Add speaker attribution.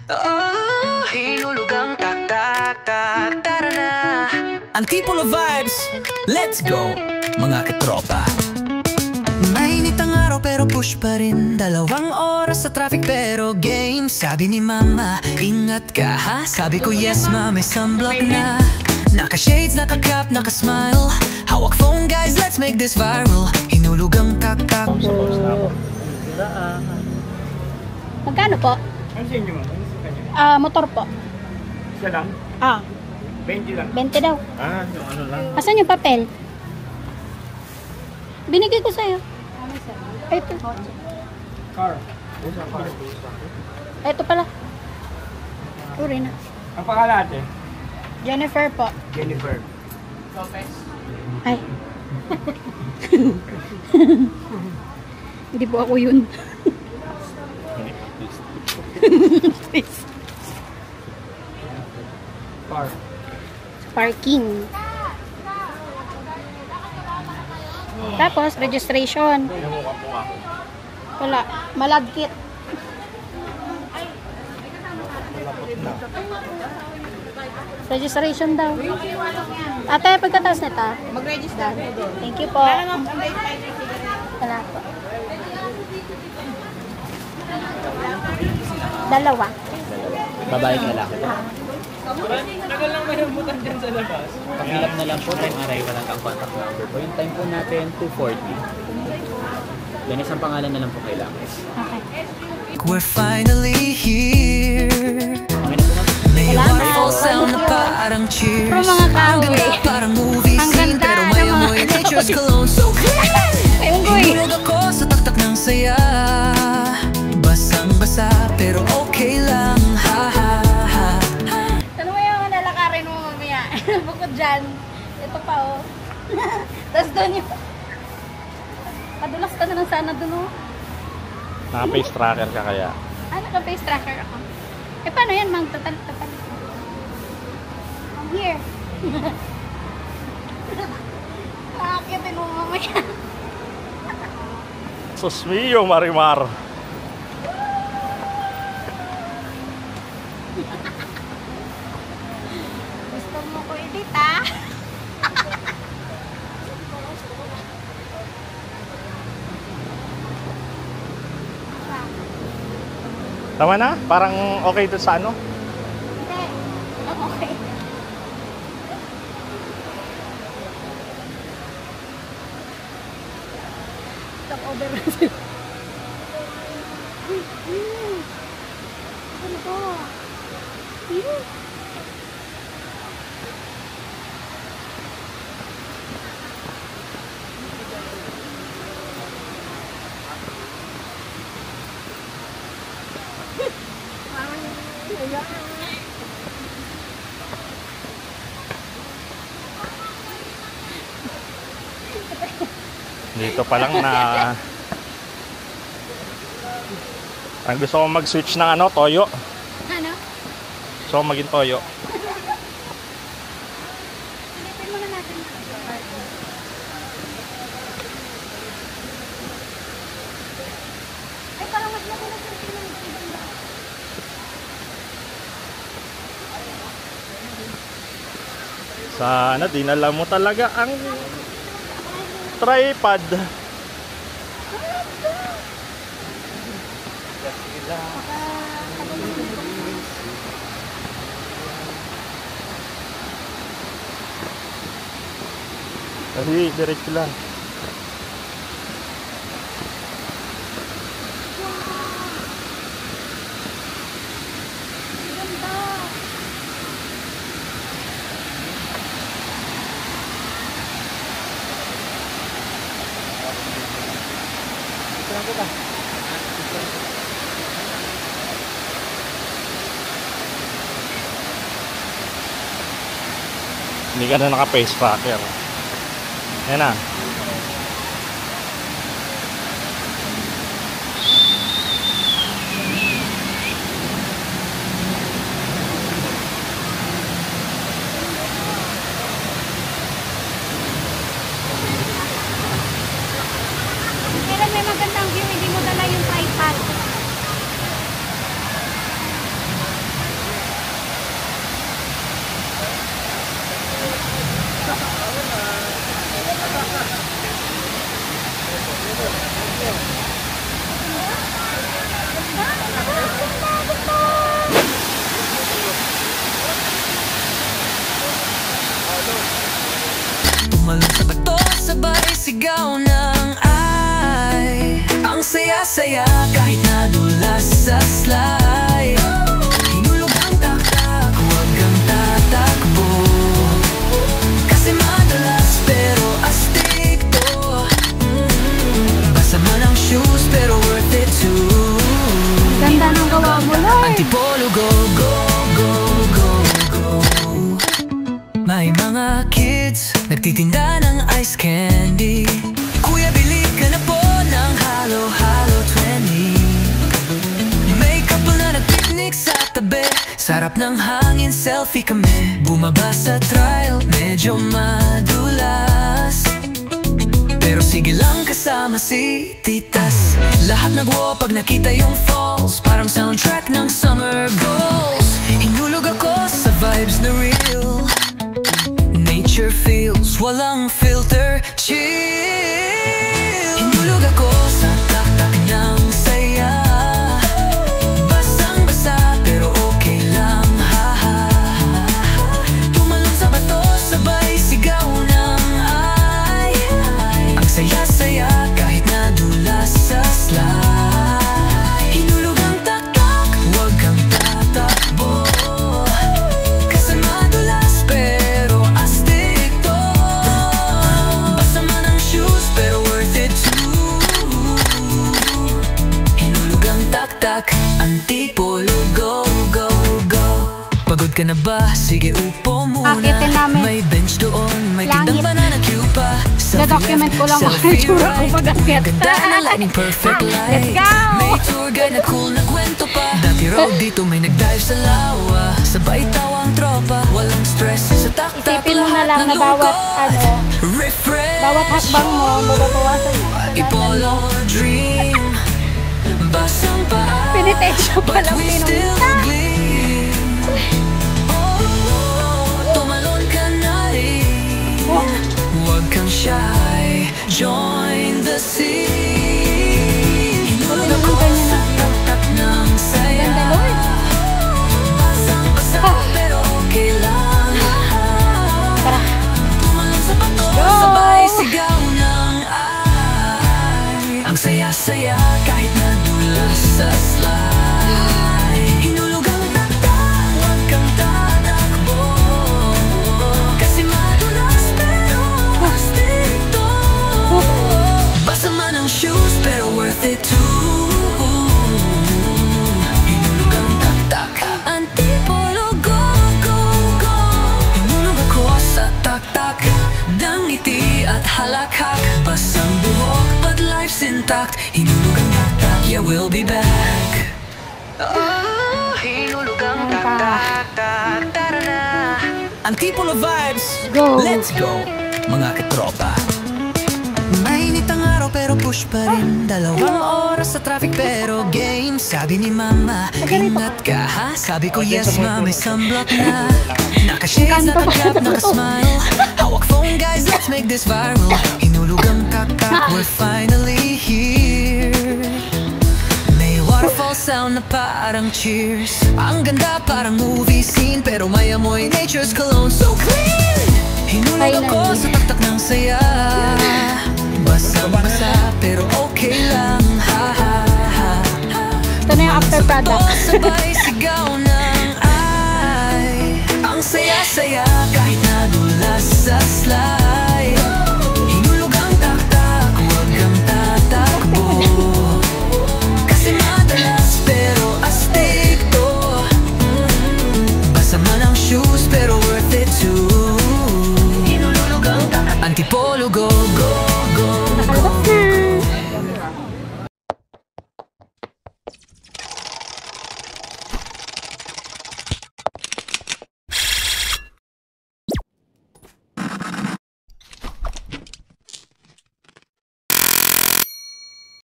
Speaker 1: Oh, hinulugang tak tak tak, tara na.
Speaker 2: Antipolo vibes, let's go, mga katropa.
Speaker 1: Mainit ang araw pero push pa rin. 2 oras sa traffic pero game. Sabi ni mama, ingat ka ha? Sabi ko yes ma, may sunblock na. Naka-shades, naka-cap, naka-smile. Hawak phone guys, let's make this viral. Hinulugang tak tak.
Speaker 3: Magkano po?
Speaker 4: Ano sa inyo, ma'am? Ano sa kanya?
Speaker 3: Motor po.
Speaker 4: Isa lang? 20 lang.
Speaker 3: 20 daw.
Speaker 4: Yung ano lang.
Speaker 3: Asan yung papel? Binigay ko sa'yo. Ito.
Speaker 4: Car.
Speaker 3: Ito pala. Uri na.
Speaker 4: Ang pangalan ate?
Speaker 3: Jennifer po.
Speaker 4: Jennifer.
Speaker 3: Ay. Hindi po ako yun.
Speaker 4: Car.
Speaker 3: Parking. Tapos, registration. Wala. Malagkit. Registration daw. Ate, pagkatapos nito. Mag-register. Thank you po. Wala po. 2.
Speaker 5: Babae ka lalaki.
Speaker 4: Tagal lang may rambutan dyan sa labas.
Speaker 5: Pakilap na lang po time arrival ang contact number po. Yung time po natin, 2:40. Then isang pangalan na lang po kailangan.
Speaker 3: Okay.
Speaker 1: We're finally here.
Speaker 5: Okay na po ma'am.
Speaker 1: May
Speaker 3: Salamat.
Speaker 1: waterfall sound na parang cheers.
Speaker 3: Pero mga kahoy.
Speaker 1: Ang ganda parang movie
Speaker 3: Ang
Speaker 1: scene.
Speaker 3: ganda
Speaker 1: Pero may
Speaker 3: ng mga-
Speaker 1: amoy nature's cologne so clean.
Speaker 3: Ayun ko eh.
Speaker 1: Hinulog ako sa taktak ng saya. Basang-basa pero okay lang. Ha ha ha.
Speaker 3: Ano mo yung nalakarin mo mamaya? Bukod dyan. Ito pa oh. Tapos doon yung... Padulas ka na lang sana doon oh.
Speaker 4: Naka-face tracker ka kaya?
Speaker 3: Naka-face tracker ako. Eh paano yan? Magtatal. I'm here. Nakakitin mo mamaya.
Speaker 4: Sus mio, Marimar.
Speaker 3: Gusto mo ko edit ah?
Speaker 4: Tama na? Parang okay to sa ano?
Speaker 3: Hindi. Okay. Stop over na sila. Ano ba?
Speaker 4: Dito pa lang na ang gusto ko mag-switch ng ano, toyo.
Speaker 3: Ano?
Speaker 4: So maging toyo.
Speaker 3: Silipin muna natin. Ay, parang mas magulat yung pinag.
Speaker 4: Sana dinala mo talaga ang tripod. Kasi diretso lang. Hindi ka na naka-face tracker. Yan na.
Speaker 1: sigaw ng ay. Ang saya-saya kahit nadulas sa slide. Hinulog ang taktak, huwag kang tatakbo. Kasi madulas pero astig to. Basa man ang shoes pero worth it too.
Speaker 3: Ganda ng gawa mo, Lord.
Speaker 1: Antipolo, go, go, go, go, go. May mga kids nagtitinda ng ice candy. Kuya, bili ka na po ng halo-halo 20. May couple na nag-picnic sa tabi. Sarap ng hangin, selfie kami. Bumaba sa trial, medyo madulas. Pero sige lang kasama si titas. Lahat nagwo pag nakita yung falls. Parang soundtrack ng summer goals. Hinulog ako sa vibes na real. Nature feels, walang filter, chill. Hinulog ako sa taktak ng saya. Basang-basa pero okay lang, haha. Tumalon sa bato, sabay sigaw ng ay. Ang saya-saya kahit nadulas sa slide. Hinulog ang taktak, huwag kang tatakbo. Kasi madulas pero astig to. Basa man ang shoes pero worth it too. Hinulog ang taktak, antipolo, go, go, go. Pagod ka na ba? Sige upo muna.
Speaker 3: Akitin namin.
Speaker 1: May bench doon, may
Speaker 3: Langit.
Speaker 1: tindang banana cue pa.
Speaker 3: Na-document ko lang kung ano yung tsura ko pag akyat.
Speaker 1: Ganda na lightning, perfect light.
Speaker 3: Let's go!
Speaker 1: May tour guide na cool na kwento pa. Dati raw dito may nag-dive sa lawa. Sabay tawang tropa, walang stress. Sa taktak
Speaker 3: Isipin mo na lang
Speaker 1: lahat
Speaker 3: na
Speaker 1: ng
Speaker 3: bawat
Speaker 1: lungkot. Refresh.
Speaker 3: bawat hakbang mo, mababawasan mo.
Speaker 1: Ipolo dream. Basang paa,
Speaker 3: Pinitensyo pa
Speaker 1: but
Speaker 3: lang
Speaker 1: we still
Speaker 3: pinunta.
Speaker 1: gleam. Tumalon ka na rin. Huwag kang shy, join the scene. Hinulog ako sa taktak ng saya.
Speaker 3: Ganda, Lord.
Speaker 1: Basang-basa pero okay lang.
Speaker 3: Tara.
Speaker 1: Tumalon sa bato,
Speaker 3: Go!
Speaker 1: sabay sigaw ng ay. Ang saya-saya kahit nadulas sa slide. Hinulog ang taktak, huwag kang tatakbo. Kasi madulas pero astig to. Basa man ang shoes pero worth it too. Hinulog ang taktak, antipolo, go, go, go. Hinulog ako sa taktak ng ngiti at halakhak. Basang buhok but life's intact. Hinulog ang taktak, yeah, we'll be back. Hinulog ang taktak, tara na.
Speaker 2: Antipolo vibes,
Speaker 3: Go.
Speaker 2: let's go, mga katropa.
Speaker 1: Mainit ang araw pero push pa rin. 2 oras sa traffic pero game. Sabi ni mama, ingat ka ha? Sabi ko yes ma, may sunblock na. Naka-shades at naka-cap, naka-smile. Hawak phone guys, let's make this viral. Hinulog ang taktak, we're finally here. May waterfall sound na parang cheers. Ang ganda parang movie scene, pero may amoy nature's cologne so clean. Hinulog ako sa taktak ng saya. Basang-basa pero okay lang, ha ha ha.
Speaker 3: Ito na yung after product.
Speaker 1: Sabay sigaw ng ay. Ang saya-saya